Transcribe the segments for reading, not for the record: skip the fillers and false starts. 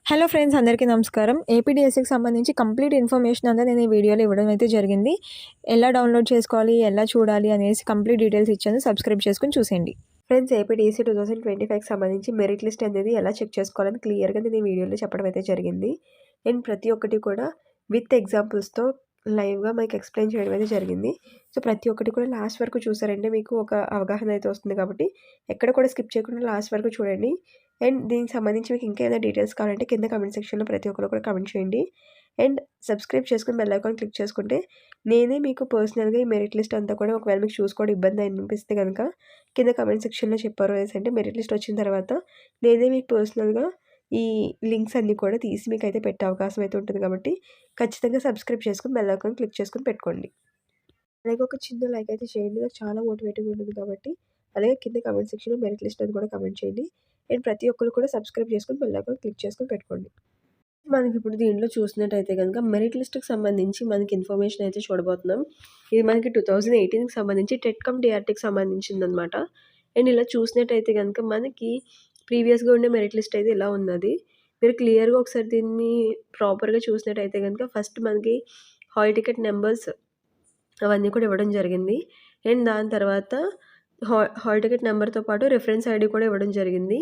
Hello friends, అందరికీ నమస్కారం. ఏపీడీఎస్సీకి సంబంధించి కంప్లీట్ ఇన్ఫర్మేషన్ అంతా నేను ఈ వీడియోలో ఇవ్వడం అయితే జరిగింది. ఎలా డౌన్లోడ్ చేసుకోవాలి, ఎలా చూడాలి అనేసి కంప్లీట్ డీటెయిల్స్ ఇచ్చాను. సబ్స్క్రైబ్ చేసుకుని చూసేయండి. ఫ్రెండ్స్, ఏపీడీఎస్సీ 2025కి సంబంధించి మెరిట్ లిస్ట్ అనేది ఎలా చెక్ చేసుకోవాలని క్లియర్గా నేను ఈ వీడియోలో చెప్పడం అయితే జరిగింది. అండ్ ప్రతి ఒక్కటి కూడా విత్ ఎగ్జాంపుల్స్తో లైవ్గా మీకు ఎక్స్ప్లెయిన్ చేయడం అయితే జరిగింది. సో ప్రతి ఒక్కటి కూడా లాస్ట్ వరకు చూసారంటే మీకు ఒక అవగాహన అయితే వస్తుంది. కాబట్టి ఎక్కడ కూడా స్కిప్ చేయకుండా లాస్ట్ వరకు చూడండి. అండ్ దీనికి సంబంధించి మీకు ఇంకా ఏదైనా డీటెయిల్స్ కావాలంటే కింద కమెంట్ సెక్షన్లో ప్రతి ఒక్కరు కూడా కమెంట్ చేయండి. అండ్ సబ్స్క్రైబ్ చేసుకుని బెల్ ఐకాన్ క్లిక్ చేసుకుంటే నేనే మీకు పర్సనల్గా ఈ మెరిట్ లిస్ట్ అంతా కూడా ఒకవేళ మీకు చూసుకోవడం ఇబ్బంది అనిపిస్తే కనుక కింద కమెంట్ సెక్షన్లో చెప్పారు అంటే మెరిట్ లిస్ట్ వచ్చిన తర్వాత నేనే మీకు పర్సనల్గా ఈ లింక్స్ అన్నీ కూడా తీసి మీకు అయితే పెట్టే అవకాశం అయితే ఉంటుంది. కాబట్టి ఖచ్చితంగా సబ్స్క్రైబ్ చేసుకుని బెల్ ఐకాన్ క్లిక్ చేసుకుని పెట్టుకోండి. అలాగే ఒక చిన్న లైక్ అయితే చేయండి, నాకు చాలా మోటివేటింగ్ ఉంటుంది. కాబట్టి అలాగే కింద కమెంట్ సెక్షన్లో మెరిట్ లిస్ట్ అది కూడా కమెంట్ చేయండి. అండ్ ప్రతి ఒక్కరు కూడా సబ్స్క్రైబ్ చేసుకుని బెల్ ఐకాన్ క్లిక్ చేసుకుని పెట్టుకోండి. మనకి ఇప్పుడు దీంట్లో చూసినట్టయితే కనుక మెరిట్ లిస్ట్కి సంబంధించి మనకి ఇన్ఫర్మేషన్ అయితే చూడబోతున్నాం. ఇది మనకి 2018కి సంబంధించి టెట్కమ్ డిఆర్టీకి సంబంధించింది అనమాట. అండ్ ఇలా చూసినట్టయితే కనుక మనకి ప్రీవియస్గా ఉండే మెరిట్ లిస్ట్ అయితే ఇలా ఉన్నది. మీరు క్లియర్గా ఒకసారి దీన్ని ప్రాపర్గా చూసినట్టయితే కనుక ఫస్ట్ మనకి హాల్ టికెట్ నెంబర్స్ అవన్నీ కూడా ఇవ్వడం జరిగింది. అండ్ దాని తర్వాత హాల్ టికెట్ నెంబర్తో పాటు రిఫరెన్స్ ఐడి కూడా ఇవ్వడం జరిగింది.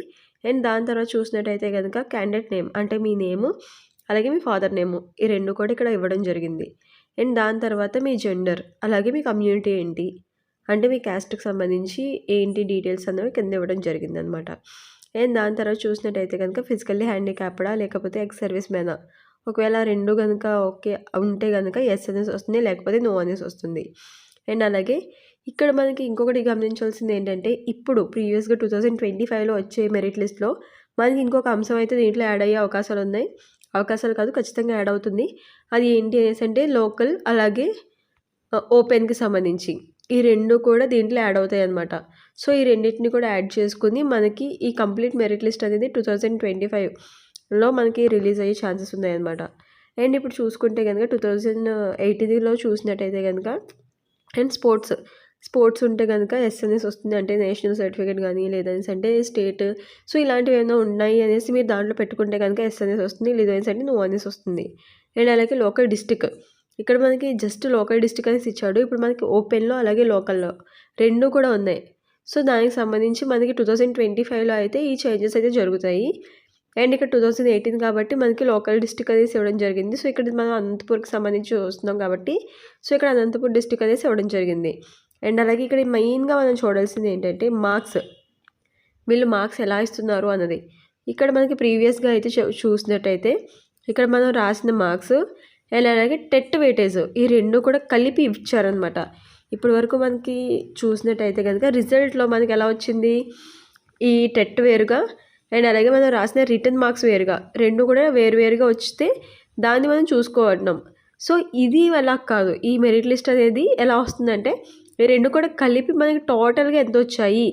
అండ్ దాని తర్వాత చూసినట్టయితే కనుక క్యాండిడేట్ నేమ్ అంటే మీ నేము అలాగే మీ ఫాదర్ నేము ఈ రెండు కూడా ఇక్కడ ఇవ్వడం జరిగింది. అండ్ దాని తర్వాత మీ జెండర్ అలాగే మీ కమ్యూనిటీ ఏంటి అంటే మీ క్యాస్ట్కి సంబంధించి ఏంటి డీటెయిల్స్ అనేవి కింద ఇవ్వడం జరిగింది అనమాట. అండ్ దాని తర్వాత చూసినట్టయితే కనుక ఫిజికల్లీ హ్యాండిక్యాప్డా లేకపోతే ఎక్స్ సర్వీస్ మ్యానా ఒకవేళ రెండు కనుక ఓకే ఉంటే కనుక ఎస్ అనేసి వస్తుంది, లేకపోతే నో అనేసి వస్తుంది. అండ్ అలాగే ఇక్కడ మనకి ఇంకొకటి గమనించాల్సింది ఏంటంటే ఇప్పుడు ప్రీవియస్గా 2025లో వచ్చే మెరిట్ లిస్ట్లో మనకి ఇంకొక అంశం అయితే దీంట్లో యాడ్ అయ్యే అవకాశాలు ఉన్నాయి. అవకాశాలు కాదు, ఖచ్చితంగా యాడ్ అవుతుంది. అది ఏంటి అనేసి అంటే లోకల్ అలాగే ఓపెన్కి సంబంధించి ఈ రెండు కూడా దీంట్లో యాడ్ అవుతాయి అన్నమాట. సో ఈ రెండింటిని కూడా యాడ్ చేసుకుని మనకి ఈ కంప్లీట్ మెరిట్ లిస్ట్ అనేది 2025లో మనకి రిలీజ్ అయ్యే ఛాన్సెస్ ఉన్నాయన్నమాట. అండ్ ఇప్పుడు చూసుకుంటే కనుక 2018లో చూసినట్టయితే కనుక అండ్ స్పోర్ట్స్ ఉంటే కనుక ఎస్ అనేసి వస్తుంది, అంటే నేషనల్ సర్టిఫికేట్ కానీ లేదనేసి అంటే స్టేట్. సో ఇలాంటివి ఏమైనా ఉన్నాయి అనేసి మీరు దాంట్లో పెట్టుకుంటే కనుక ఎస్ అనేసి వస్తుంది, లేదనేసి అంటే నో అనేసి వస్తుంది. అండ్ అలాగే లోకల్ డిస్టిక్ ఇక్కడ మనకి జస్ట్ లోకల్ డిస్టిక్ అనేసి ఇచ్చాడు. ఇప్పుడు మనకి ఓపెన్లో అలాగే లోకల్లో రెండు కూడా ఉన్నాయి. సో దానికి సంబంధించి మనకి 2025లో అయితే ఈ చేంజెస్ అయితే జరుగుతాయి. అండ్ ఇక్కడ 2018 కాబట్టి మనకి లోకల్ డిస్టిక్ అనేసి ఇవ్వడం జరిగింది. సో ఇక్కడ మనం అనంతపూర్కి సంబంధించి వస్తున్నాం కాబట్టి సో ఇక్కడ అనంతపూర్ డిస్టిక్ అనేసి ఇవ్వడం జరిగింది. అండ్ అలాగే ఇక్కడ మెయిన్గా మనం చూడాల్సింది ఏంటంటే మార్క్స్, వీళ్ళు మార్క్స్ ఎలా ఇస్తున్నారు అన్నది. ఇక్కడ మనకి ప్రీవియస్గా అయితే చూసినట్టయితే ఇక్కడ మనం రాసిన మార్క్స్ అండ్ అలాగే టెట్ వెయిటేజ్ ఈ రెండు కూడా కలిపి ఇచ్చారనమాట. ఇప్పటి వరకు మనకి చూసినట్టయితే కనుక రిజల్ట్లో మనకి ఎలా వచ్చింది, ఈ టెట్ వేరుగా అండ్ అలాగే మనం రాసిన రిటర్న్ మార్క్స్ వేరుగా రెండు కూడా వేరువేరుగా వస్తే దాన్ని మనం చూసుకోవడం. సో ఇది అలా కాదు, ఈ మెరిట్ లిస్ట్ అనేది ఎలా వస్తుందంటే ఈ రెండు కూడా కలిపి మనకి టోటల్గా ఎంత వచ్చాయి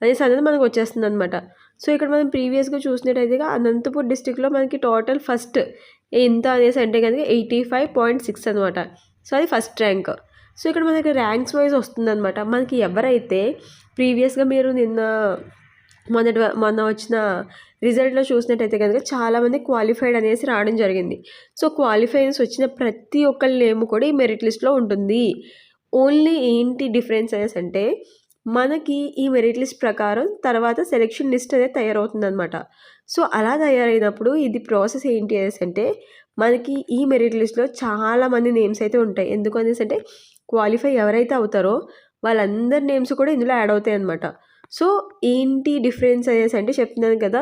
అనేసి అనేది మనకు వచ్చేస్తుంది అనమాట. సో ఇక్కడ మనం ప్రీవియస్గా చూసినట్టయితే అనంతపూర్ డిస్టిక్లో మనకి టోటల్ ఫస్ట్ ఎంత అనేసి అంటే కనుక 85.6 అనమాట. సో అది ఫస్ట్ ర్యాంక్. సో ఇక్కడ మనకి ర్యాంక్స్ వైజ్ వస్తుందన్నమాట. మనకి ఎవరైతే ప్రీవియస్గా మీరు మొన్న వచ్చిన రిజల్ట్లో చూసినట్టయితే కనుక చాలామంది క్వాలిఫైడ్ అనేసి రావడం జరిగింది. సో క్వాలిఫైన్స్ వచ్చిన ప్రతి ఒక్కరి నేమ్ కూడా ఈ మెరిట్ లిస్ట్లో ఉంటుంది. ఓన్లీ ఏంటి డిఫరెన్స్ అనేసి అంటే మనకి ఈ మెరిట్ లిస్ట్ ప్రకారం తర్వాత సెలెక్షన్ లిస్ట్ అనేది తయారవుతుంది అనమాట. సో అలా తయారైనప్పుడు ఇది ప్రాసెస్ ఏంటి అనేసి అంటే మనకి ఈ మెరిట్ లిస్ట్లో చాలామంది నేమ్స్ అయితే ఉంటాయి. ఎందుకు అనేసి అంటే క్వాలిఫై ఎవరైతే అవుతారో వాళ్ళందరి నేమ్స్ కూడా ఇందులో యాడ్ అవుతాయి అనమాట. సో ఏంటి డిఫరెన్స్ అనేసి అంటే చెప్తున్నాను కదా,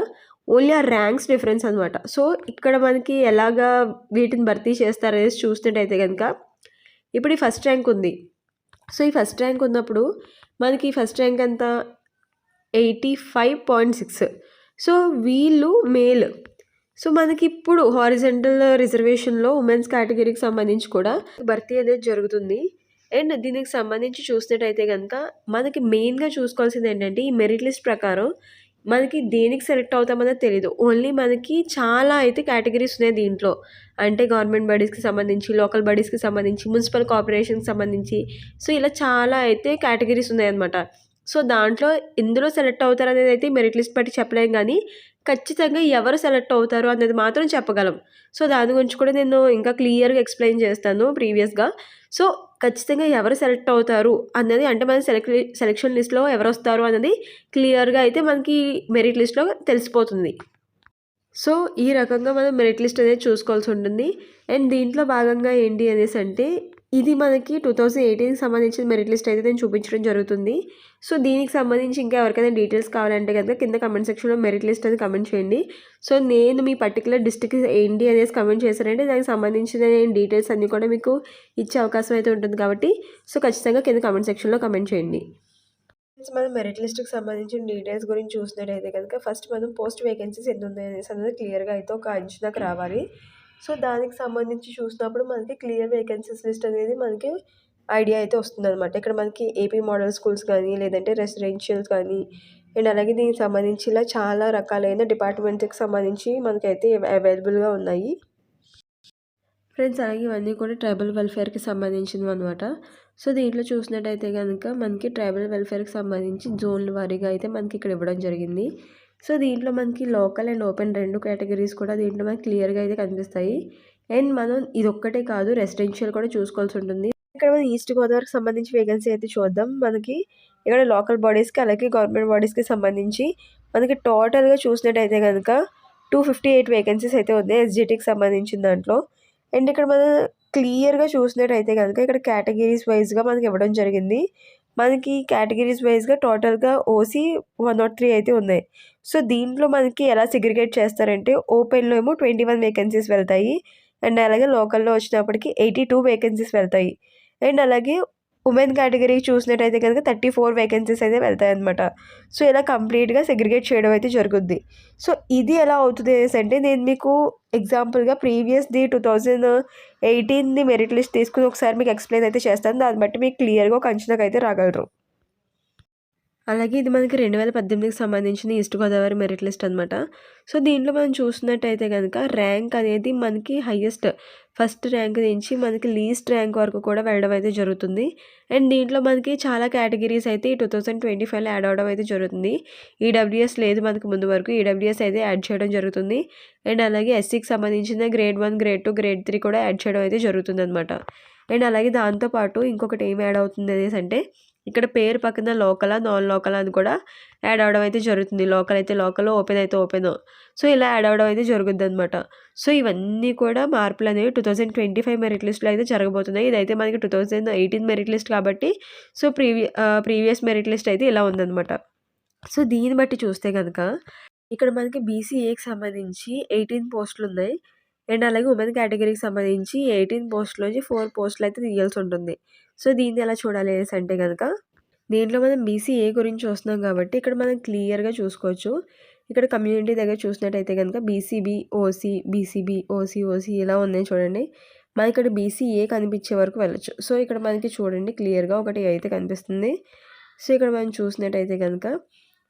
ఓన్లీ ఆ ర్యాంక్స్ డిఫరెన్స్ అనమాట. సో ఇక్కడ మనకి ఎలాగా వీటిని భర్తీ చేస్తారనేసి చూసినట్టయితే కనుక ఇప్పుడు ఈ ఫస్ట్ ర్యాంక్ ఉంది. సో ఈ ఫస్ట్ ర్యాంక్ ఉన్నప్పుడు మనకి ఫస్ట్ ర్యాంక్ అంతా 85.6. సో వీళ్ళు మేల్. సో మనకి ఇప్పుడు హారిజంటల్ రిజర్వేషన్లో ఉమెన్స్ కేటగిరీకి సంబంధించి కూడా భర్తీ అనేది జరుగుతుంది. అండ్ దీనికి సంబంధించి చూసినట్టయితే కనుక మనకి మెయిన్గా చూసుకోవాల్సింది ఏంటంటే ఈ మెరిట్ లిస్ట్ ప్రకారం మనకి దేనికి సెలెక్ట్ అవుతామన్నది తెలీదు. ఓన్లీ మనకి చాలా అయితే కేటగిరీస్ ఉన్నాయి దీంట్లో. అంటే గవర్నమెంట్ బడీస్కి సంబంధించి, లోకల్ బడీస్కి సంబంధించి, మున్సిపల్ కార్పొరేషన్కి సంబంధించి సో ఇలా చాలా అయితే కేటగిరీస్ ఉన్నాయన్నమాట. సో దాంట్లో ఇందులో సెలెక్ట్ అవుతారనేది అయితే మెరిట్ లిస్ట్ బట్టి చెప్పలేం. కానీ ఖచ్చితంగా ఎవరు సెలెక్ట్ అవుతారు అనేది మాత్రం చెప్పగలం. సో, దాని గురించి కూడా నేను ఇంకా క్లియర్‌గా ఎక్స్‌ప్లెయిన్ చేస్తాను ప్రీవియస్‌గా. సో, ఖచ్చితంగా ఎవరు సెలెక్ట్ అవుతారు అన్నది అంటే మన సెలక్షన్ లిస్ట్‌లో ఎవరొస్తారు అన్నది క్లియర్‌గా అయితే మనకి మెరిట్ లిస్ట్‌లో తెలిసిపోతుంది. సో, ఈ రకంగా మనం మెరిట్ లిస్ట్ అనేది చూసుకోవాల్సుంటుంది. అండ్ దీంట్లో భాగంగా ఏంటి అనేసంటే, ఇది మనకి 2018కి సంబంధించిన మెరిట్ లిస్ట్ అయితే నేను చూపించడం జరుగుతుంది. సో, దీనికి సంబంధించి ఇంకా ఎవరికైనా డీటెయిల్స్ కావాలంటే గనుక కింద కామెంట్ సెక్షన్‌లో మెరిట్ లిస్ట్ అని కామెంట్ చేయండి. సో, నేను మీ పర్టిక్యులర్ డిస్ట్రిక్ట్ ఏంటి అనేసి కామెంట్ చేశారంటే దానికి సంబంధించిన డీటెయిల్స్ అన్నీ కూడా మీకు ఇచ్చే అవకాశం అయితే ఉంటుంది కాబట్టి, సో, ఖచ్చితంగా కింద కామెంట్ సెక్షన్‌లో కామెంట్ చేయండి. మనం మెరిట్ లిస్ట్‌కి సంబంధించిన డీటెయిల్స్ గురించి చూసినట్టయితే కనుక ఫస్ట్ మనం పోస్ట్ వేకెన్సీస్ ఎన్నున్నాయి అనేసి అనేది క్లియర్‌గా అయితే ఒక అంచనాకు రావాలి. సో, దానికి సంబంధించి చూసినప్పుడు మనకి క్లియర్ వేకెన్సీస్ లిస్ట్ అనేది మనకి ఐడియా అయితే వస్తుందనమాట. ఇక్కడ మనకి ఏపీ మోడల్ స్కూల్స్ కానీ, లేదంటే రెసిడెన్షియల్స్ కానీ అండ్ అలాగే దీనికి సంబంధించి ఇలా చాలా రకాలైన డిపార్ట్మెంట్‌కి సంబంధించి మనకైతే అవైలబుల్‌గా ఉన్నాయి. ఫ్రెండ్స్ అలాగే ఇవన్నీ కూడా ట్రైబల్ వెల్ఫేర్‌కి సంబంధించినవన్నమాట. సో, దీంట్లో చూసినట్టయితే గనుక మనకి ట్రైబల్ వెల్ఫేర్‌కి సంబంధించి జోన్‌ల వారీగా అయితే మనకి ఇక్కడ ఇవ్వడం జరిగింది. సో, దీంట్లో మనకి లోకల్ అండ్ ఓపెన్ 2 కేటగిరీస్ కూడా దీంట్లో మనకి క్లియర్‌గా అయితే కనిపిస్తాయి. అండ్ మనం ఇదొక్కటే కాదు రెసిడెన్షియల్ కూడా చూసుకోవాల్సి ఉంటుంది. ఇక్కడ మనం ఈస్ట్ గోదావరికి సంబంధించి వేకెన్సీ అయితే చూద్దాం. మనకి ఇక్కడ లోకల్ బాడీస్‌కి అలాగే గవర్నమెంట్ బాడీస్‌కి సంబంధించి మనకి టోటల్‌గా చూసినట్టయితే గనుక 258 వేకెన్సీస్ అయితే ఉన్నాయి ఎస్‌జిటికి సంబంధించిన దాంట్లో. అండ్ ఇక్కడ మనం క్లియర్‌గా చూసినట్టయితే గనుక ఇక్కడ కేటగిరీస్ వైస్‌గా మనకి ఇవ్వడం జరిగింది. మనకి కేటగిరీస్ వైస్‌గా టోటల్‌గా ఓసీ 103 అయితే ఉన్నాయి. సో, దీంట్లో మనకి ఎలా సెగ్రిగేట్ చేస్తారంటే ఓపెన్‌లో ఏమో 21 వేకెన్సీస్ వెళ్తాయి. అండ్ అలాగే లోకల్‌లో వచ్చినప్పటికి 82 వేకెన్సీస్ వెళ్తాయి. అండ్ అలాగే ఉమెన్ కేటగిరీ చూసినట్టయితే కనుక 34 వేకెన్సీస్ అయితే వెళ్తాయన్నమాట. సో, ఇలా కంప్లీట్‌గా సెగ్రిగేట్ చేయడం అయితే జరుగుద్ది. సో, ఇది ఎలా అవుతుంది అనేసంటే నేను మీకు ఎగ్జాంపుల్‌గా ప్రీవియస్‌ది 2018ది మెరిట్ లిస్ట్ తీసుకొని ఒకసారి మీకు ఎక్స్‌ప్లెయిన్ అయితే చేస్తాను. దాన్ని బట్టి మీకు క్లియర్‌గా ఒక అంచనాకైతే రాగలరు. అలాగే ఇది మనకి 2018కి సంబంధించిన ఈస్ట్ గోదావరి మెరిట్ లిస్ట్ అనమాట. సో, దీంట్లో మనం చూసినట్టయితే గనక ర్యాంక్ అనేది మనకి హైయెస్ట్ ఫస్ట్ ర్యాంక్ నుంచి మనకి లీస్ట్ ర్యాంక్ వరకు కూడా వెళ్ళడం అయితే జరుగుతుంది. అండ్ దీంట్లో మనకి చాలా కేటగిరీస్ అయితే ఈ 2025లో యాడ్ అవ్వడం అయితే జరుగుతుంది. ఈడబ్ల్యూఎస్ లేదు మనకి ముందు వరకు. ఈడబ్ల్యూఎస్ అయితే యాడ్ చేయడం జరుగుతుంది. అండ్ అలాగే ఎస్సీకి సంబంధించిన గ్రేడ్ 1, గ్రేడ్ 2, గ్రేడ్ 3 కూడా యాడ్ చేయడం అయితే జరుగుతుందనమాట. అండ్ అలాగే దాంతో పాటు ఇంకొకటి ఏం యాడ్ అవుతుంది అనేసంటే ఇక్కడ పేరు పక్కన లోకలా, నాన్ లోకలా అని కూడా యాడ్ అవ్వడం అయితే జరుగుతుంది. లోకల్ అయితే లోకల్, ఓపెన్ అయితే ఓపెన్. సో, ఇలా యాడ్ అవ్వడం అయితే జరుగుద్దనమాట. సో, ఇవన్నీ కూడా మార్పులనేవి 2025 మెరిట్ లిస్ట్‌లో అయితే జరగబోతున్నాయి. ఇదైతే మనకి 2018 మెరిట్ లిస్ట్ కాబట్టి సో, ప్రీవియస్ మెరిట్ లిస్ట్ అయితే ఇలా ఉందనమాట. సో, దీన్ని బట్టి చూస్తే గనక ఇక్కడ మనకి బీసీఏకి సంబంధించి 18 పోస్టులున్నాయి. అండ్ అలాగే ఉమెన్ కేటగిరీకి సంబంధించి 18 పోస్టులోంచి 4 పోస్టులు అయితే తీయాల్సి ఉంటుంది. సో, దీన్ని ఎలా చూడాలి అనేసంటే గనక దీంట్లో మనం బీసీఏ గురించి చూస్తున్నాం కాబట్టి ఇక్కడ మనం క్లియర్‌గా చూసుకోవచ్చు. ఇక్కడ కమ్యూనిటీ దగ్గర చూసినట్టయితే గనక బీసీబీ, ఓసీ, బీసీబీ, ఓసీ ఇలా ఉన్నాయి చూడండి. మనకి ఇక్కడ బీసీఏ కనిపించే వరకు వెళ్ళొచ్చు. సో, ఇక్కడ మనకి చూడండి క్లియర్‌గా ఒకటి అయితే కనిపిస్తుంది. సో, ఇక్కడ మనం చూసినట్టయితే గనక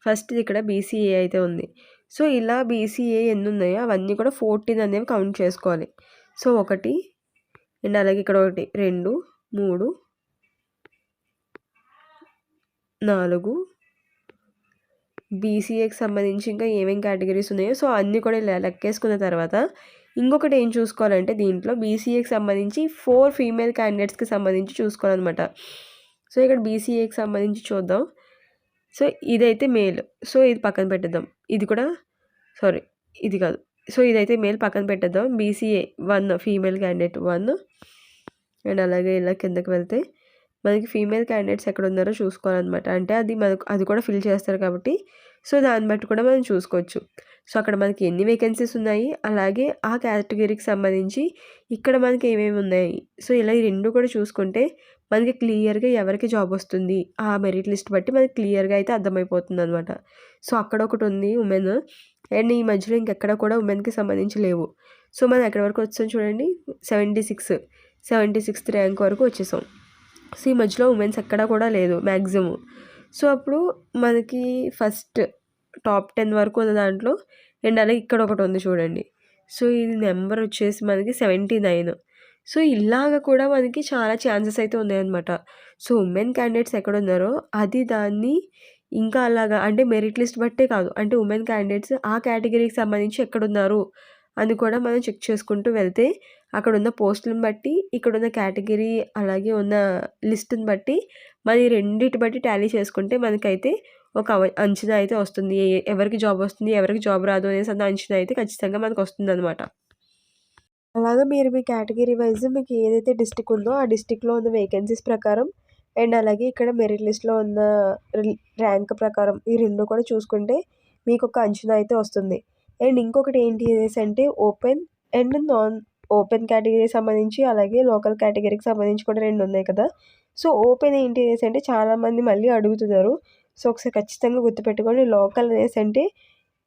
ఫస్ట్‌ది ఇక్కడ బీసీఏ అయితే ఉంది. సో, ఇలా బీసీఏ ఎన్నున్నాయో అవన్నీ కూడా 14 అనేవి కౌంట్ చేసుకోవాలి. సో, 1 అండ్ అలాగే ఇక్కడ 1, 2, 3, 4 బీసీఏకి సంబంధించి ఇంకా ఏమేమి కేటగిరీస్ ఉన్నాయో సో, అన్నీ కూడా ఇలా లెక్కేసుకున్న తర్వాత ఇంకొకటి ఏం చూసుకోవాలంటే దీంట్లో బీసీఏకి సంబంధించి 4 ఫీమేల్ క్యాండిడేట్స్‌కి సంబంధించి చూసుకోవాలన్నమాట. సో, ఇక్కడ బీసీఏకి సంబంధించి చూద్దాం. సో, ఇదైతే మేల్. సో, ఇది పక్కన పెట్టేద్దాం. ఇది కూడా సారీ ఇది కాదు. సో, ఇదైతే మేల్ పక్కన పెట్టేద్దాం. బీసీఏ 1 ఫీమేల్ క్యాండిడేట్ 1 అండ్ అలాగే ఇలా కిందకి వెళ్తే మనకి ఫీమేల్ క్యాండిడేట్స్ ఎక్కడున్నారో చూసుకోవాలన్నమాట. అంటే అది కూడా ఫిల్ చేస్తారు కాబట్టి సో, దాన్ని బట్టి కూడా మనం చూసుకోవచ్చు. సో, అక్కడ మనకి ఎన్ని వేకెన్సీస్ ఉన్నాయి, అలాగే ఆ కేటగిరీకి సంబంధించి ఇక్కడ మనకి ఏమేమి ఉన్నాయి. సో, ఇలా ఈ 2 కూడా చూసుకుంటే మనకి క్లియర్‌గా ఎవరికి జాబ్ వస్తుంది, ఆ మెరిట్ లిస్ట్ బట్టి మనకి క్లియర్‌గా అయితే అర్థమైపోతుందనమాట. సో, అక్కడ ఒకటి ఉంది ఉమెన్ అండ్ ఈ మధ్యలో ఇంకెక్కడ కూడా ఉమెన్‌కి సంబంధించి లేవు. సో, మనం ఎక్కడి వరకు వచ్చాం చూడండి 76th ర్యాంక్ వరకు వచ్చేసాం. సో, ఈ మధ్యలో ఉమెన్స్ ఎక్కడా కూడా లేదు మ్యాక్సిమం. సో, అప్పుడు మనకి ఫస్ట్ టాప్ 10 వరకు ఉన్న దాంట్లో అండ్ అలాగే ఇక్కడ ఒకటి ఉంది చూడండి. సో, ఇది నెంబర్ వచ్చేసి మనకి 79. సో, ఇలాగ కూడా మనకి చాలా ఛాన్సెస్ అయితే ఉన్నాయన్నమాట. సో, ఉమెన్ క్యాండిడేట్స్ ఎక్కడున్నారో దాన్ని ఇంకా అలాగా అంటే మెరిట్ లిస్ట్ బట్టే కాదు. అంటే ఉమెన్ క్యాండిడేట్స్ ఆ కేటగిరీకి సంబంధించి ఎక్కడున్నారు అని కూడా మనం చెక్ చేసుకుంటూ వెళ్తే అక్కడున్న పోస్టులను బట్టి, ఇక్కడున్న కేటగిరీ అలాగే ఉన్న లిస్ట్‌ని బట్టి మరి రెండిటి బట్టి టాలీ చేసుకుంటే మనకైతే ఒక అంచనా అయితే వస్తుంది. ఎవరికి జాబ్ వస్తుంది, ఎవరికి జాబ్ రాదు అనేసి అన్న అంచనా అయితే ఖచ్చితంగా మనకొస్తుందనమాట. అలాగా మీరు మీ కేటగిరీ వైస్ మీకు ఏదైతే డిస్ట్రిక్ట్ ఉందో ఆ డిస్ట్రిక్ట్‌లో ఉన్న వేకెన్సీస్ ప్రకారం అండ్ అలాగే ఇక్కడ మెరిట్ లిస్ట్‌లో ఉన్న ర్యాంక్ ప్రకారం ఈ 2 కూడా చూసుకుంటే మీకొక అంచనా అయితే వస్తుంది. అండ్ ఇంకొకటి ఏంటి అనేసంటే ఓపెన్ అండ్ నాన్ ఓపెన్ కేటగిరీకి సంబంధించి అలాగే లోకల్ కేటగిరీకి సంబంధించి కూడా 2 ఉన్నాయి కదా! సో, ఓపెన్ ఏంటి అనేసంటే చాలామంది మళ్ళీ అడుగుతున్నారు. సో, ఒకసారి ఖచ్చితంగా గుర్తుపెట్టుకోండి. లోకల్ అనేసంటే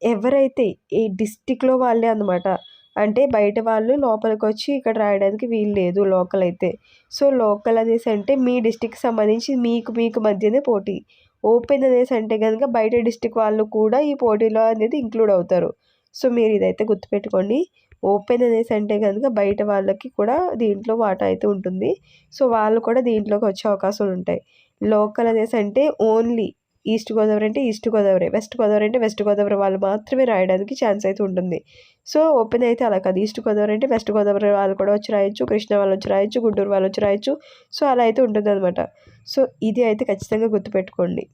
ఎవరైతే ఈ డిస్ట్రిక్ట్‌లో వాళ్ళే అన్నమాట. అంటే బయట వాళ్ళు లోపలికొచ్చి ఇక్కడ రాయడానికి వీలు లేదు లోకల్ అయితే. సో, లోకల్ అనేసి అంటే మీ డిస్ట్రిక్ట్‌కి సంబంధించి మీకు మధ్యనే పోటీ. ఓపెన్ అనేసి అంటే గనుక బయట డిస్ట్రిక్ట్ వాళ్ళు కూడా ఈ పోటీలో అనేది ఇంక్లూడ్ అవుతారు. సో, మీరు ఇదైతే గుర్తుపెట్టుకోండి. ఓపెన్ అనేసి అంటే గనుక బయట వాళ్ళకి కూడా దీంట్లో వాటా అయితే ఉంటుంది. సో, వాళ్ళు కూడా దీంట్లోకి వచ్చే అవకాశాలుంటాయి. లోకల్ అనేసి అంటే ఓన్లీ ఈస్ట్ గోదావరి అంటే ఈస్ట్ గోదావరి, వెస్ట్ గోదావరి అంటే వెస్ట్ గోదావరి వాళ్ళు మాత్రమే రాయడానికి ఛాన్స్ అయితే ఉంటుంది. సో, ఓపెన్ అయితే అలా కాదు. ఈస్ట్ గోదావరి అంటే వెస్ట్ గోదావరి వాళ్ళు కూడా వచ్చి రాయొచ్చు, కృష్ణా వాళ్ళు వచ్చి రాయొచ్చు, గుంటూరు వాళ్ళు వచ్చి రాయొచ్చు. సో, అలా అయితే ఉంటుందనమాట. సో, ఇది అయితే ఖచ్చితంగా గుర్తుపెట్టుకోండి.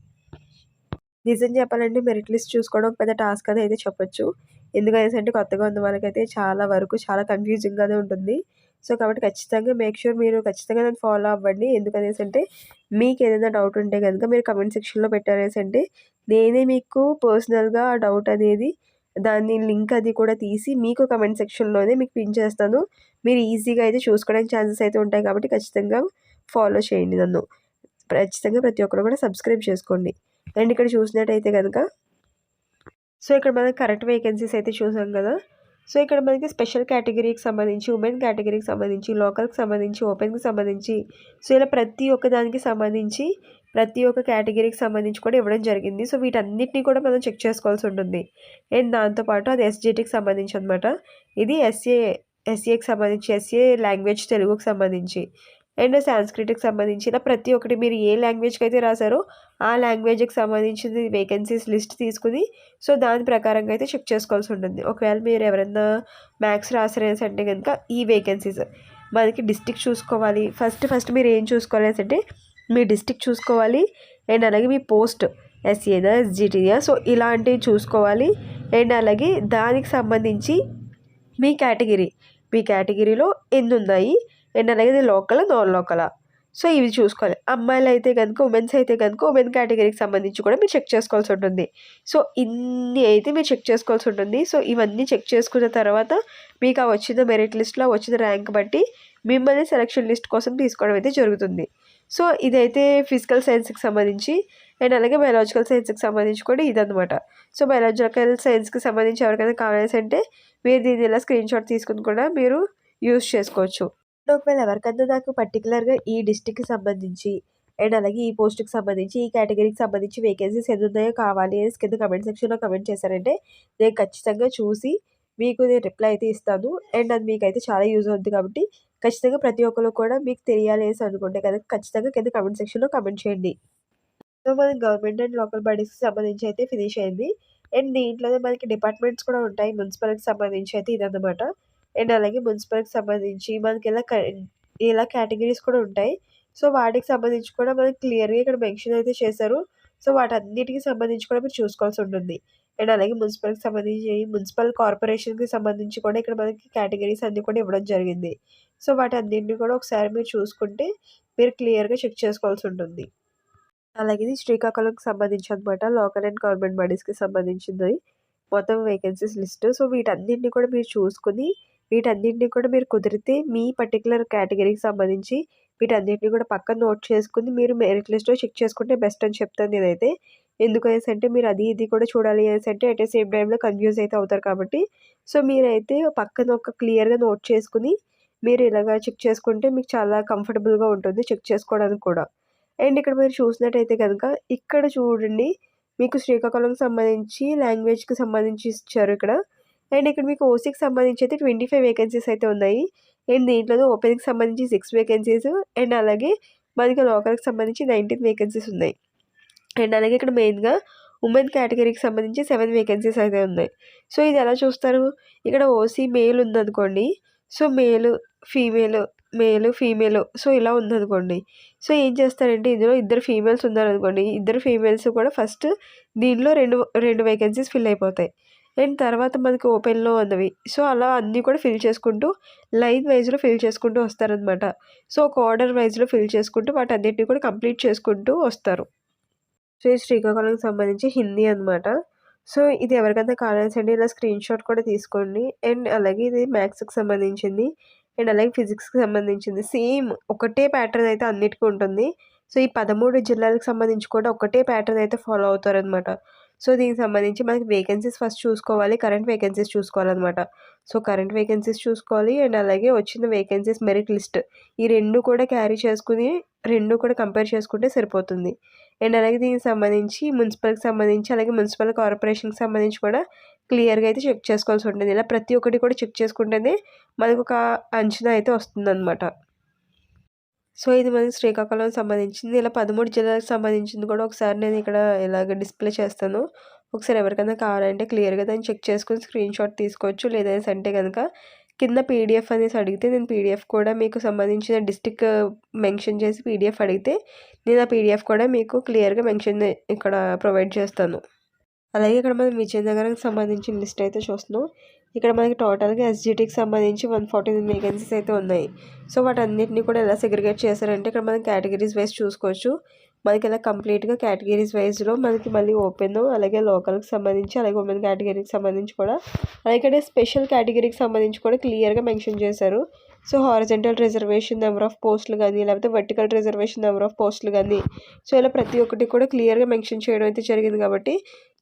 నిజం చెప్పాలంటే మెరిట్ లిస్ట్ చూసుకోవడం ఒక పెద్ద టాస్క్ అని అయితే చెప్పొచ్చు. ఎందుకనేసంటే కొత్తగా ఉన్న వాళ్ళకైతే చాలా వరకు చాలా కన్‌ఫ్యూజింగ్‌గానే ఉంటుంది. సో, కాబట్టి ఖచ్చితంగా మేక్ ష్యూర్ మీరు ఖచ్చితంగా దాన్ని ఫాలో అవ్వండి. ఎందుకనేసంటే మీకేదైనా డౌట్ ఉంటే గనుక మీరు కామెంట్ సెక్షన్‌లో పెట్టారనేసంటే నేనే మీకు పర్సనల్‌గా ఆ డౌట్ అనేది దాని లింక్ అది కూడా తీసి మీకు కామెంట్ సెక్షన్‌లోనే మీకు పిన్ చేస్తాను. మీరు ఈజీగా అయితే చూసుకోవడానికి ఛాన్సెస్ అయితే ఉంటాయి కాబట్టి ఖచ్చితంగా ఫాలో చేయండి నన్ను. ఖచ్చితంగా ప్రతి ఒక్కరు కూడా సబ్స్క్రైబ్ చేసుకోండి. అండ్ ఇక్కడ చూసినట్టయితే గనక సో, ఇక్కడ మనం కరెంట్ వేకెన్సీస్ అయితే చూసాం కదా! సో, ఇక్కడ మనకి స్పెషల్ కేటగిరీకి సంబంధించి, ఉమెన్ కేటగిరీకి సంబంధించి, లోకల్‌కి సంబంధించి, ఓపెన్‌కి సంబంధించి సో, ఇలా ప్రతి ఒక్క దానికి సంబంధించి ప్రతి ఒక్క కేటగిరీకి సంబంధించి కూడా ఇవ్వడం జరిగింది. సో, వీటన్నిటిని కూడా మనం చెక్ చేసుకోవాల్సి ఉంటుంది. అండ్ దాంతో పాటు అది ఎస్‌జిటికి సంబంధించి అనమాట. ఇది ఎస్ఏకి సంబంధించి ఎస్ఏ లాంగ్వేజ్ తెలుగుకి సంబంధించి. అండ్ సాంస్క్రిట్‌కి సంబంధించి ఇలా ప్రతి ఒక్కటి మీరు ఏ లాంగ్వేజ్‌కి అయితే రాసారో ఆ లాంగ్వేజ్‌కి సంబంధించింది వేకెన్సీస్ లిస్ట్ తీసుకొని సో, దాని ప్రకారంగా అయితే చెక్ చేసుకోవాల్సి ఉంటుంది. ఒకవేళ మీరు ఎవరైనా మ్యాథ్స్ రాసారనేసి అంటే గనుక ఈ వేకెన్సీస్ మనకి డిస్ట్రిక్ట్ చూసుకోవాలి. ఫస్ట్ మీరు ఏం చూసుకోవాలి అనేసంటే మీ డిస్ట్రిక్ట్ చూసుకోవాలి. అండ్ అలాగే మీ పోస్ట్ ఎస్ఏనా, ఎస్‌జిటియా సో, ఇలాంటివి చూసుకోవాలి. అండ్ అలాగే దానికి సంబంధించి మీ కేటగిరీలో ఎన్నున్నాయి. అండ్ అలాగే లోకలా, నాన్ లోకలా. సో, ఇవి చూసుకోవాలి. అమ్మాయిలైతే గనుక ఉమెన్స్ అయితే గనుక ఉమెన్ కేటగిరీకి సంబంధించి కూడా మీరు చెక్ చేసుకోవాల్సి ఉంటుంది. సో, ఇన్ని అయితే మీరు చెక్ చేసుకోవాల్సి ఉంటుంది. సో, ఇవన్నీ చెక్ చేసుకున్న తర్వాత మీకు ఆ వచ్చిన మెరిట్ లిస్ట్‌లో వచ్చిన ర్యాంక్ బట్టి మిమ్మల్ని సెలక్షన్ లిస్ట్ కోసం తీసుకోవడం అయితే జరుగుతుంది. సో, ఇదైతే ఫిజికల్ సైన్స్‌కి సంబంధించి అండ్ అలాగే బయాలజికల్ సైన్స్‌కి సంబంధించి కూడా ఇదనమాట. సో, బయాలజికల్ సైన్స్‌కి సంబంధించి ఎవరికైనా కావాలనేసంటే మీరు దీన్ని ఇలా స్క్రీన్‌షాట్ తీసుకొని కూడా మీరు యూజ్ చేసుకోవచ్చు. ఒకవేళ ఎవరికన్నా నాకు పర్టిక్యులర్‌గా ఈ డిస్ట్రిక్ట్‌కి సంబంధించి అండ్ అలాగే ఈ పోస్ట్‌కి సంబంధించి, ఈ కేటగిరీకి సంబంధించి వేకెన్సీస్ ఎన్నున్నాయో కావాలి అనేసి కింద కామెంట్ సెక్షన్‌లో కామెంట్ చేశారంటే నేను ఖచ్చితంగా చూసి మీకు నేను రిప్లై అయితే ఇస్తాను. అండ్ అది మీకైతే చాలా యూజ్ అవుద్ది కాబట్టి ఖచ్చితంగా ప్రతి ఒక్కళ్ళు కూడా మీకు తెలియాలి అనేసి అనుకుంటే కనుక ఖచ్చితంగా కింద కామెంట్ సెక్షన్‌లో కామెంట్ చేయండి. సో, మనకి గవర్నమెంట్ అండ్ లోకల్ బాడీస్‌కి సంబంధించి అయితే ఫినిష్ అయింది. అండ్ దీంట్లోనే మనకి డిపార్ట్మెంట్స్ కూడా ఉంటాయి. మున్సిపల్‌కి సంబంధించి అయితే ఇదన్నమాట. అండ్ అలాగే మున్సిపల్‌కి సంబంధించి మనకి ఇలా కేటగిరీస్ కూడా ఉంటాయి. సో, వాటికి సంబంధించి కూడా మనకి క్లియర్‌గా ఇక్కడ మెన్షన్ అయితే చేశారు. సో, వాటన్నిటికి సంబంధించి కూడా మీరు చూసుకోవాల్సి ఉంటుంది. అండ్ అలాగే మున్సిపల్‌కి సంబంధించి మున్సిపల్ కార్పొరేషన్‌కి సంబంధించి కూడా ఇక్కడ మనకి కేటగిరీస్ అన్నీ కూడా ఇవ్వడం జరిగింది. సో, వాటన్నిటిని కూడా ఒకసారి మీరు చూసుకుంటే మీరు క్లియర్‌గా చెక్ చేసుకోవాల్సి ఉంటుంది. అలాగే ఇది శ్రీకాకుళంకి సంబంధించి అనమాట. లోకల్ అండ్ గవర్నమెంట్ బాడీస్‌కి సంబంధించింది. మొత్తం వేకెన్సీస్ లిస్ట్. సో, వీటన్నిటిని కూడా మీరు చూసుకొని, వీటన్నిటిని కూడా మీరు కుదిరితే మీ పర్టిక్యులర్ కేటగిరీకి సంబంధించి వీటన్నిటిని కూడా పక్కన నోట్ చేసుకొని మీరు మెరిట్ లిస్ట్‌లో చెక్ చేసుకుంటే బెస్ట్ అని చెప్తాను నేనైతే. ఎందుకనేసంటే మీరు అది ఇది కూడా చూడాలి అనేసంటే అట్ ద సేమ్ టైమ్‌లో కన్‌ఫ్యూజ్ అయితే అవుతారు కాబట్టి, సో, మీరైతే పక్కన ఒక క్లియర్‌గా నోట్ చేసుకొని మీరు ఇలాగా చెక్ చేసుకుంటే మీకు చాలా కంఫర్టబుల్‌గా ఉంటుంది చెక్ చేసుకోవడానికి కూడా. అండ్ ఇక్కడ మీరు చూసినట్టయితే గనక ఇక్కడ చూడండి మీకు శ్రీకాకుళంకి సంబంధించి లాంగ్వేజ్‌కి సంబంధించి ఇచ్చారు ఇక్కడ. అండ్ ఇక్కడ మీకు ఓసీకి సంబంధించి అయితే 25 వేకెన్సీస్ అయితే ఉన్నాయి. అండ్ దీంట్లోనే ఓపెన్‌కి సంబంధించి 6 వేకెన్సీస్ అండ్ అలాగే మనకి లోకల్‌కి సంబంధించి 19 వేకెన్సీస్ ఉన్నాయి. అండ్ అలాగే ఇక్కడ మెయిన్గా ఉమెన్ కేటగిరీకి సంబంధించి 7 వేకెన్సీస్ అయితే ఉన్నాయి. సో ఇది ఎలా చూస్తారు, ఇక్కడ ఓసీ మేల్ ఉందనుకోండి, సో ఫీమేల్ సో ఇలా ఉందనుకోండి. సో ఏం చేస్తారంటే ఇందులో ఇద్దరు ఫీమేల్స్ ఉన్నారనుకోండి, ఇద్దరు ఫీమేల్స్ కూడా ఫస్ట్ దీనిలో రెండు వేకెన్సీస్ ఫిల్ అయిపోతాయి. అండ్ తర్వాత మనకి ఓపెన్లో ఉన్నవి సో అలా అన్నీ కూడా ఫిల్ చేసుకుంటూ లైన్ వైజ్లో ఫిల్ చేసుకుంటూ వస్తారనమాట. సో ఒక ఆర్డర్ వైజ్లో ఫిల్ చేసుకుంటూ వాటన్నిటిని కూడా కంప్లీట్ చేసుకుంటూ వస్తారు. సో ఇది శ్రీకాకుళంకి సంబంధించి హిందీ అనమాట. సో ఇది ఎవరికైనా కావాల్సింటే ఇలా స్క్రీన్ షాట్ కూడా తీసుకోండి. అండ్ అలాగే ఇది మ్యాథ్స్కి సంబంధించింది అండ్ అలాగే ఫిజిక్స్కి సంబంధించింది. సేమ్ ఒకటే ప్యాటర్న్ అయితే అన్నిటికీ ఉంటుంది. సో ఈ 13 జిల్లాలకు సంబంధించి కూడా ఒకటే ప్యాటర్న్ అయితే ఫాలో అవుతారనమాట. సో దీనికి సంబంధించి మనకి వేకెన్సీస్ ఫస్ట్ చూసుకోవాలి, కరెంట్ వేకెన్సీస్ చూసుకోవాలన్నమాట. సో కరెంట్ వేకెన్సీస్ చూసుకోవాలి అండ్ అలాగే వచ్చిన వేకెన్సీస్ మెరిట్ లిస్ట్ ఈ 2 కూడా క్యారీ చేసుకుని 2 కూడా కంపేర్ చేసుకుంటే సరిపోతుంది. అండ్ అలాగే దీనికి సంబంధించి మున్సిపల్కి సంబంధించి అలాగే మున్సిపల్ కార్పొరేషన్కి సంబంధించి కూడా క్లియర్గా అయితే చెక్ చేసుకోవాల్సి ఉంటుంది. ఇలా ప్రతి ఒక్కటి కూడా చెక్ చేసుకుంటేనే మనకు ఒక అంచనా అయితే వస్తుందన్నమాట. సో ఇది మనకి శ్రీకాకుళంకి సంబంధించింది. ఇలా 13 జిల్లాలకు సంబంధించింది కూడా ఒకసారి నేను ఇక్కడ ఇలాగ డిస్ప్లే చేస్తాను. ఒకసారి ఎవరికైనా కావాలంటే క్లియర్గా దాన్ని చెక్ చేసుకొని స్క్రీన్ షాట్ తీసుకోవచ్చు. లేదనేసి అంటే కనుక కింద పీడిఎఫ్ అనేసి అడిగితే నేను పీడిఎఫ్ కూడా మీకు సంబంధించిన డిస్ట్రిక్ట్ మెన్షన్ చేసి పీడిఎఫ్ అడిగితే నేను ఆ పీడిఎఫ్ కూడా మీకు క్లియర్గా మెన్షన్ ఇక్కడ ప్రొవైడ్ చేస్తాను. అలాగే ఇక్కడ మనం విజయనగరంకి సంబంధించిన లిస్ట్ అయితే చూస్తున్నాం. ఇక్కడ మనకి టోటల్గా ఎస్జిటికి సంబంధించి 149 వేకెన్సీస్ అయితే ఉన్నాయి. సో వాటన్నిటిని కూడా ఎలా సెగ్రిగేట్ చేశారంటే ఇక్కడ మనం కేటగిరీస్ వైజ్ చూసుకోవచ్చు. మనకి ఇలా కంప్లీట్గా కేటగిరీస్ వైజ్లో మనకి మళ్ళీ ఓపెన్ అలాగే లోకల్కి సంబంధించి అలాగే ఉమెన్ కేటగిరీకి సంబంధించి కూడా అలాగే ఇక్కడ స్పెషల్ కేటగిరీకి సంబంధించి కూడా క్లియర్గా మెన్షన్ చేశారు. So horizontal reservation number of పోస్టులు కానీ లేకపోతే వర్టికల్ రిజర్వేషన్ నెంబర్ ఆఫ్ పోస్టులు కానీ సో ఇలా ప్రతి ఒక్కటి కూడా క్లియర్గా మెన్షన్ చేయడం అయితే జరిగింది. కాబట్టి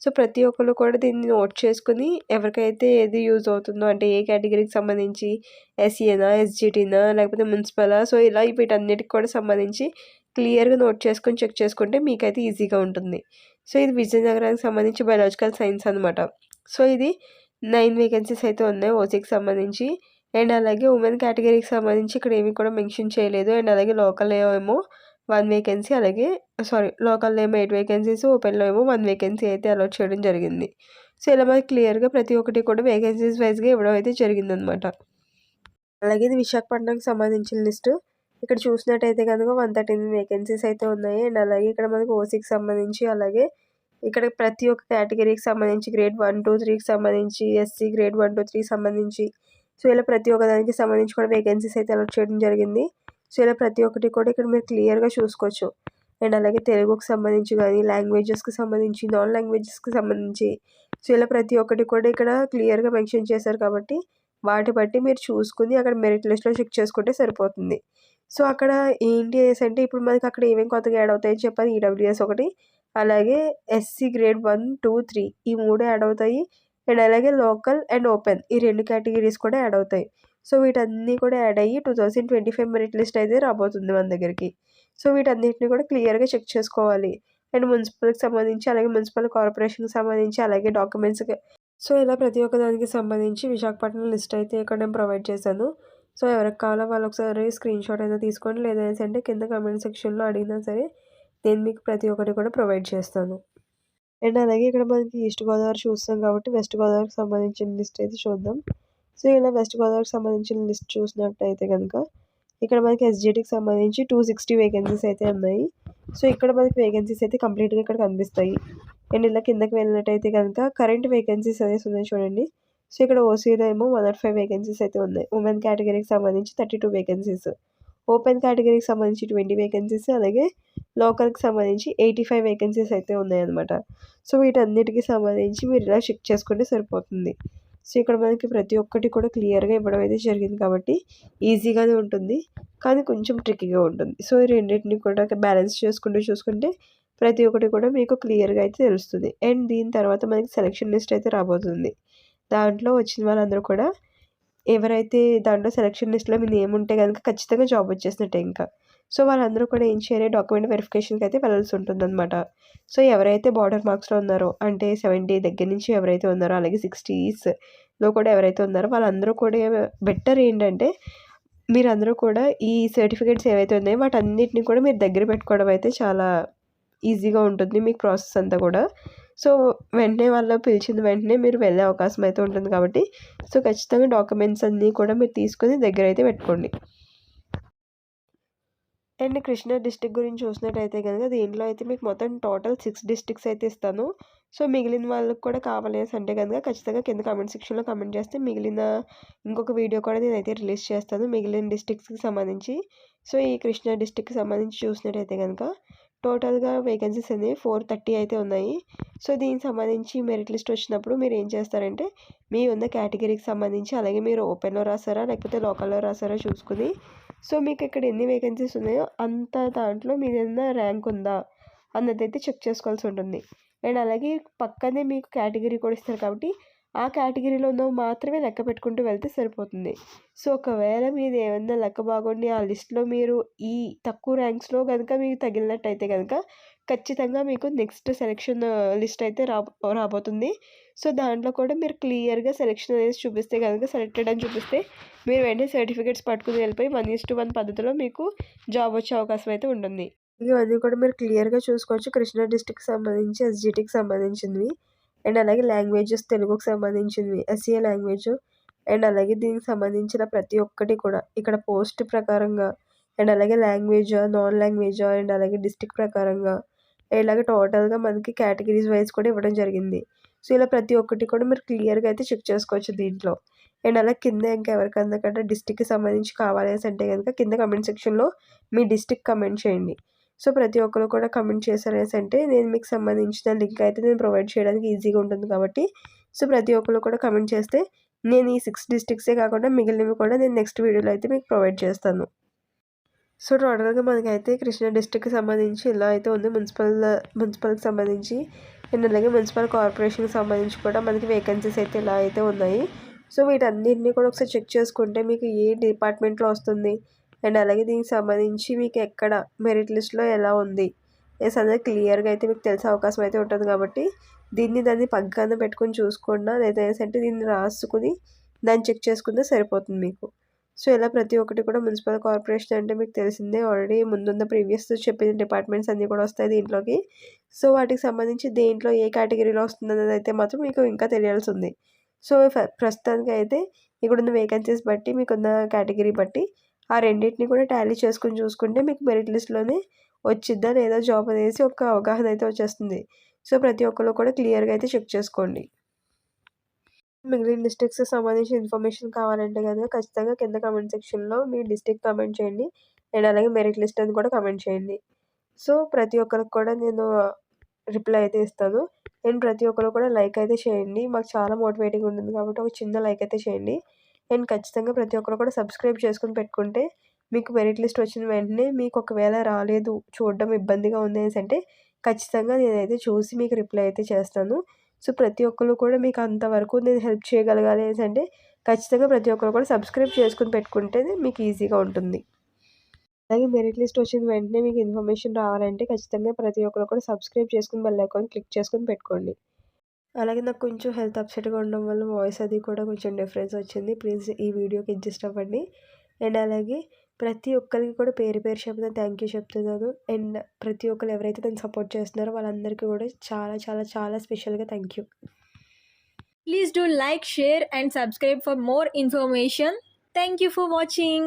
సో ప్రతి ఒక్కరు కూడా దీన్ని నోట్ చేసుకుని ఎవరికైతే ఏది యూజ్ అవుతుందో అంటే ఏ కేటగిరీకి సంబంధించి ఎస్సీనా ఎస్జిటీనా లేకపోతే మున్సిపలా సో ఇలా వీటన్నిటికి కూడా సంబంధించి క్లియర్గా నోట్ చేసుకొని చెక్ చేసుకుంటే మీకైతే ఈజీగా ఉంటుంది. సో ఇది విజయనగరానికి సంబంధించి బయాలజికల్ సైన్స్ అనమాట. సో ఇది 9 వేకెన్సీస్ అయితే ఉన్నాయి ఓసీకి సంబంధించి. అండ్ అలాగే ఉమెన్ కేటగిరీకి సంబంధించి ఇక్కడ ఏమీ కూడా మెన్షన్ చేయలేదు. అండ్ అలాగే లోకల్ ఏమో 1 వేకెన్సీ అలాగే లోకల్లో ఏమో 8 వేకెన్సీస్ ఓపెన్లో ఏమో 1 వేకెన్సీ అయితే అలాట్ చేయడం జరిగింది. సో ఇలా మనకి క్లియర్గా ప్రతి ఒక్కటి కూడా వేకెన్సీస్ వైజ్గా ఇవ్వడం అయితే జరిగిందనమాట. అలాగే ఇది విశాఖపట్నంకి సంబంధించిన లిస్టు ఇక్కడ చూసినట్టయితే కనుక 139 వేకెన్సీస్ అయితే ఉన్నాయి. అండ్ అలాగే ఇక్కడ మనకు ఓసీకి సంబంధించి అలాగే ఇక్కడ ప్రతి ఒక్క కేటగిరీకి సంబంధించి గ్రేడ్ 1, 2, 3కి సంబంధించి ఎస్సీ గ్రేడ్ 1, 2, 3 సంబంధించి సో ఇలా ప్రతి ఒక్క దానికి సంబంధించి కూడా వేకెన్సీస్ అయితే అలాట్ చేయడం జరిగింది. సో ఇలా ప్రతి ఒక్కటి కూడా ఇక్కడ మీరు క్లియర్గా చూసుకోవచ్చు. అండ్ అలాగే తెలుగుకి సంబంధించి కానీ లాంగ్వేజెస్కి సంబంధించి నాన్ లాంగ్వేజెస్కి సంబంధించి సో ఇలా ప్రతి ఒక్కటి కూడా ఇక్కడ క్లియర్గా మెన్షన్ చేశారు. కాబట్టి వాటి బట్టి మీరు చూసుకుని అక్కడ మెరిట్ లిస్ట్లో చెక్ చేసుకుంటే సరిపోతుంది. సో అక్కడ ఏంటి అనేసి అంటే ఇప్పుడు మనకి అక్కడ ఏమేమి కొత్తగా యాడ్ అవుతాయని చెప్పాలి. ఈడబ్ల్యూఎస్ ఒకటి అలాగే ఎస్సీ గ్రేడ్ 1, 2, 3 ఈ 3 యాడ్ అవుతాయి. అండ్ అలాగే లోకల్ అండ్ ఓపెన్ ఈ 2 కేటగిరీస్ కూడా యాడ్ అవుతాయి. సో వీటన్నీ కూడా యాడ్ అయ్యి 2025 మెరిట్ లిస్ట్ అయితే రాబోతుంది మన దగ్గరికి. సో వీటన్నిటిని కూడా క్లియర్గా చెక్ చేసుకోవాలి. అండ్ మున్సిపల్కి సంబంధించి అలాగే మున్సిపల్ కార్పొరేషన్కి సంబంధించి అలాగే డాక్యుమెంట్స్కి సో ఇలా ప్రతి ఒక్క దానికి సంబంధించి విశాఖపట్నం లిస్ట్ అయితే ఇక్కడ నేను ప్రొవైడ్ చేశాను. సో ఎవరికి కావాలో వాళ్ళు ఒకసారి స్క్రీన్ షాట్ అయినా తీసుకోండి. లేదనేసి అంటే కింద కామెంట్ సెక్షన్లో అడిగినా సరే నేను మీకు ప్రతి ఒక్కటి కూడా ప్రొవైడ్ చేస్తాను. అండ్ అలాగే ఇక్కడ మనకి ఈస్ట్ గోదావరి చూస్తాం కాబట్టి వెస్ట్ గోదావరికి సంబంధించిన లిస్ట్ అయితే చూద్దాం. సో ఇలా వెస్ట్ గోదావరికి సంబంధించిన లిస్ట్ చూసినట్టయితే కనుక ఇక్కడ మనకి ఎస్జిటికి సంబంధించి 260 వేకెన్సీస్ అయితే ఉన్నాయి. సో ఇక్కడ మనకి వేకెన్సీస్ అయితే కంప్లీట్గా ఇక్కడ కనిపిస్తాయి. అండ్ ఇలా కిందకి వెళ్ళినట్టయితే కనుక కరెంట్ వేకెన్సీస్ అనేసి ఉన్నాయి చూడండి. సో ఇక్కడ ఓసీలో ఏమో 105 వేకెన్సీస్ అయితే ఉన్నాయి. ఉమెన్ కేటగిరీకి సంబంధించి 32 వేకెన్సీస్, ఓపెన్ కేటగిరీకి సంబంధించి 20 వేకెన్సీస్ అలాగే లోకల్కి సంబంధించి 85 వేకెన్సీస్ అయితే ఉన్నాయన్నమాట. సో వీటన్నిటికీ సంబంధించి మీరు ఇలా చెక్ చేసుకుంటే సరిపోతుంది. సో ఇక్కడ మనకి ప్రతి ఒక్కటి కూడా క్లియర్గా ఇవ్వడం అయితే జరిగింది కాబట్టి ఈజీగానే ఉంటుంది, కానీ కొంచెం ట్రిక్కీగా ఉంటుంది. సో ఈ రెండింటిని కూడా బ్యాలెన్స్ చేసుకుంటూ చూసుకుంటే ప్రతి ఒక్కటి కూడా మీకు క్లియర్గా అయితే తెలుస్తుంది. అండ్ దీని తర్వాత మనకి సెలక్షన్ లిస్ట్ అయితే రాబోతుంది. దాంట్లో వచ్చిన వాళ్ళందరూ కూడా ఎవరైతే దాంట్లో సెలక్షన్ లిస్ట్లో మీ నేమ్ ఉంటే కనుక ఖచ్చితంగా జాబ్ వచ్చేసినట్టే ఇంకా. సో వాళ్ళందరూ కూడా ఏం చేయాలి, డాక్యుమెంట్ వెరిఫికేషన్కి అయితే వెళ్ళాల్సి ఉంటుందన్నమాట. సో ఎవరైతే బార్డర్ మార్క్స్లో ఉన్నారో అంటే 70 దగ్గర నుంచి ఎవరైతే ఉన్నారో అలాగే 60స్లో కూడా ఎవరైతే ఉన్నారో వాళ్ళందరూ కూడా బెటర్ ఏంటంటే మీరందరూ కూడా ఈ సర్టిఫికేట్స్ ఏవైతే ఉన్నాయో వాటన్నిటిని కూడా మీరు దగ్గర పెట్టుకోవడం అయితే చాలా ఈజీగా ఉంటుంది మీకు ప్రాసెస్ అంతా కూడా. సో వెంటనే వాళ్ళు పిలిచిన వెంటనే మీరు వెళ్ళే అవకాశం అయితే ఉంటుంది కాబట్టి సో ఖచ్చితంగా డాక్యుమెంట్స్ అన్నీ కూడా మీరు తీసుకొని దగ్గర అయితే పెట్టుకోండి. అండ్ కృష్ణా డిస్ట్రిక్ట్ గురించి చూసినట్టయితే కనుక దీంట్లో అయితే మీకు మొత్తం టోటల్ 6 డిస్ట్రిక్ట్స్ అయితే ఇస్తాను. సో మిగిలిన వాళ్ళకి కూడా కావాలేసి అంటే కనుక ఖచ్చితంగా కింద కామెంట్ సెక్షన్లో కామెంట్ చేస్తే మిగిలిన ఇంకొక వీడియో కూడా నేనైతే రిలీజ్ చేస్తాను మిగిలిన డిస్ట్రిక్ట్స్కి సంబంధించి. సో ఈ కృష్ణా డిస్ట్రిక్ట్కి సంబంధించి చూసినట్టయితే కనుక టోటల్గా వేకెన్సీస్ అనేవి 430 అయితే ఉన్నాయి. సో దీనికి సంబంధించి మెరిట్ లిస్ట్ వచ్చినప్పుడు మీరు ఏం చేస్తారంటే మీ ఉన్న కేటగిరీకి సంబంధించి అలాగే మీరు ఓపెన్లో రాసారా లేకపోతే లోకల్లో రాసారా చూసుకుని సో మీకు ఇక్కడ ఎన్ని వేకెన్సీస్ ఉన్నాయో అంత దాంట్లో మీదైనా ర్యాంక్ ఉందా అన్నదైతే చెక్ చేసుకోవాల్సి ఉంటుంది. అండ్ అలాగే పక్కనే మీకు కేటగిరీ కూడా ఇస్తారు కాబట్టి ఆ కేటగిరీలో ఉన్నవి మాత్రమే లెక్క పెట్టుకుంటూ వెళ్తే సరిపోతుంది. సో ఒకవేళ మీది ఏమన్నా లెక్క బాగుండి ఆ లిస్ట్లో మీరు ఈ తక్కువ ర్యాంక్స్లో కనుక మీకు తగిలినట్టయితే కనుక ఖచ్చితంగా మీకు నెక్స్ట్ సెలెక్షన్ లిస్ట్ అయితే రాబోతుంది. సో దాంట్లో కూడా మీరు క్లియర్గా సెలెక్షన్ అనేది చూపిస్తే కనుక సెలెక్టెడ్ అని చూపిస్తే మీరు వెంటనే సర్టిఫికేట్స్ పట్టుకుని వెళ్ళిపోయి 1:1 పద్ధతిలో మీకు జాబ్ వచ్చే అవకాశం అయితే ఉంటుంది. ఇవన్నీ కూడా మీరు క్లియర్గా చూసుకోవచ్చు. కృష్ణా డిస్ట్రిక్ట్కి సంబంధించి ఎస్జిటికి సంబంధించినవి అండ్ అలాగే లాంగ్వేజెస్ తెలుగుకి సంబంధించినవి ఎస్సీఏ లాంగ్వేజ్ అండ్ అలాగే దీనికి సంబంధించిన ప్రతి ఒక్కటి కూడా ఇక్కడ పోస్ట్ ప్రకారంగా అండ్ అలాగే లాంగ్వేజా నాన్ లాంగ్వేజా అండ్ అలాగే డిస్ట్రిక్ట్ ప్రకారంగా ఇలాగే టోటల్గా మనకి కేటగిరీస్ వైజ్ కూడా ఇవ్వడం జరిగింది. సో ఇలా ప్రతి ఒక్కటి కూడా మీరు క్లియర్గా అయితే చెక్ చేసుకోవచ్చు దీంట్లో. అండ్ అలా కింద ఇంకా ఎవరికన్నా కంటే డిస్ట్రిక్ట్కి సంబంధించి కావాలేసి అంటే కనుక కింద కమెంట్ సెక్షన్లో మీ డిస్ట్రిక్ట్ కమెంట్ చేయండి. సో ప్రతి ఒక్కరు కూడా కమెంట్ చేశారేసి అంటే నేను మీకు సంబంధించిన లింక్ అయితే నేను ప్రొవైడ్ చేయడానికి ఈజీగా ఉంటుంది కాబట్టి సో ప్రతి ఒక్కరు కూడా కమెంట్ చేస్తే నేను ఈ 6 డిస్ట్రిక్ట్సే కాకుండా మిగిలినవి కూడా నేను నెక్స్ట్ వీడియోలో అయితే మీకు ప్రొవైడ్ చేస్తాను. సో టోటల్గా మనకైతే కృష్ణా డిస్ట్రిక్ట్కి సంబంధించి ఇలా అయితే ఉంది. మున్సిపల్కి సంబంధించి అండ్ అలాగే మున్సిపల్ కార్పొరేషన్కి సంబంధించి కూడా మనకి వేకెన్సీస్ అయితే ఇలా అయితే ఉన్నాయి. సో వీటన్నిటిని కూడా ఒకసారి చెక్ చేసుకుంటే మీకు ఏ డిపార్ట్మెంట్లో వస్తుంది అండ్ అలాగే దీనికి సంబంధించి మీకు ఎక్కడ మెరిట్ లిస్ట్లో ఎలా ఉంది అనేది క్లియర్గా అయితే మీకు తెలిసే అవకాశం అయితే ఉంటుంది కాబట్టి దాన్ని పక్కన పెట్టుకుని చూసుకున్నా లేదా అంటే దీన్ని రాసుకుని దాన్ని చెక్ చేసుకుంటే సరిపోతుంది మీకు. సో ఇలా ప్రతి ఒక్కటి కూడా మున్సిపల్ కార్పొరేషన్ అంటే మీకు తెలిసిందే ఆల్రెడీ ముందున్న ప్రీవియస్ చెప్పిన డిపార్ట్మెంట్స్ అన్నీ కూడా వస్తాయి దీంట్లోకి. సో వాటికి సంబంధించి దేంట్లో ఏ కేటగిరీలో వస్తుంది అనేది అయితే మాత్రం మీకు ఇంకా తెలియాల్సి ఉంది. సో ప్రస్తుతానికి అయితే ఇక్కడున్న వేకెన్సీస్ బట్టి మీకున్న కేటగిరీ బట్టి ఆ రెండింటిని కూడా టాలీ చేసుకుని చూసుకుంటే మీకు మెరిట్ లిస్ట్లోనే వచ్చిద్దా లేదా జాబ్ అనేసి ఒక అవగాహన అయితే వచ్చేస్తుంది. సో ప్రతి ఒక్కరు కూడా క్లియర్గా అయితే చెక్ చేసుకోండి. మిగిలిన డిస్ట్రిక్ట్స్కి సంబంధించిన ఇన్ఫర్మేషన్ కావాలంటే కనుక ఖచ్చితంగా కింద కామెంట్ సెక్షన్లో మీ డిస్ట్రిక్ట్ కామెంట్ చేయండి అండ్ అలాగే మెరిట్ లిస్ట్ అని కూడా కామెంట్ చేయండి. సో ప్రతి ఒక్కరికి కూడా నేను రిప్లై అయితే ఇస్తాను అండ్ ప్రతి ఒక్కరు కూడా లైక్ అయితే చేయండి. మాకు చాలా మోటివేటింగ్ ఉంటుంది కాబట్టి ఒక చిన్న లైక్ అయితే చేయండి అండ్ ఖచ్చితంగా ప్రతి ఒక్కరు కూడా సబ్స్క్రైబ్ చేసుకుని పెట్టుకుంటే మీకు మెరిట్ లిస్ట్ వచ్చిన వెంటనే మీకు ఒకవేళ రాలేదు చూడడం ఇబ్బందిగా ఉంది అనేసి అంటే ఖచ్చితంగా నేనైతే చూసి మీకు రిప్లై అయితే చేస్తాను. సో ప్రతి ఒక్కరు కూడా మీకు అంతవరకు నేను హెల్ప్ చేయగలగాలి అనేసి అంటే ఖచ్చితంగా ప్రతి ఒక్కరు కూడా సబ్స్క్రైబ్ చేసుకుని పెట్టుకుంటే మీకు ఈజీగా ఉంటుంది. అలాగే మెరిట్ లిస్ట్ వచ్చిన వెంటనే మీకు ఇన్ఫర్మేషన్ రావాలంటే ఖచ్చితంగా ప్రతి ఒక్కరు కూడా సబ్స్క్రైబ్ చేసుకుని బెల్ ఐకాన్ క్లిక్ చేసుకుని పెట్టుకోండి. అలాగే నాకు కొంచెం హెల్త్ అప్సెట్గా ఉండడం వల్ల వాయిస్ అది కూడా కొంచెం డిఫరెన్స్ వచ్చింది. ప్లీజ్ ఈ వీడియోకి అడ్జస్ట్ అవ్వండి అండ్ అలాగే ప్రతి ఒక్కరికి కూడా పేరు పేరు చెప్తున్నా థ్యాంక్ యూ చెప్తున్నాను అండ్ ప్రతి ఒక్కరు ఎవరైతే నన్ను సపోర్ట్ చేస్తున్నారో వాళ్ళందరికీ కూడా చాలా చాలా చాలా స్పెషల్గా thank you. Please do like, share and subscribe for more information. Thank you for watching.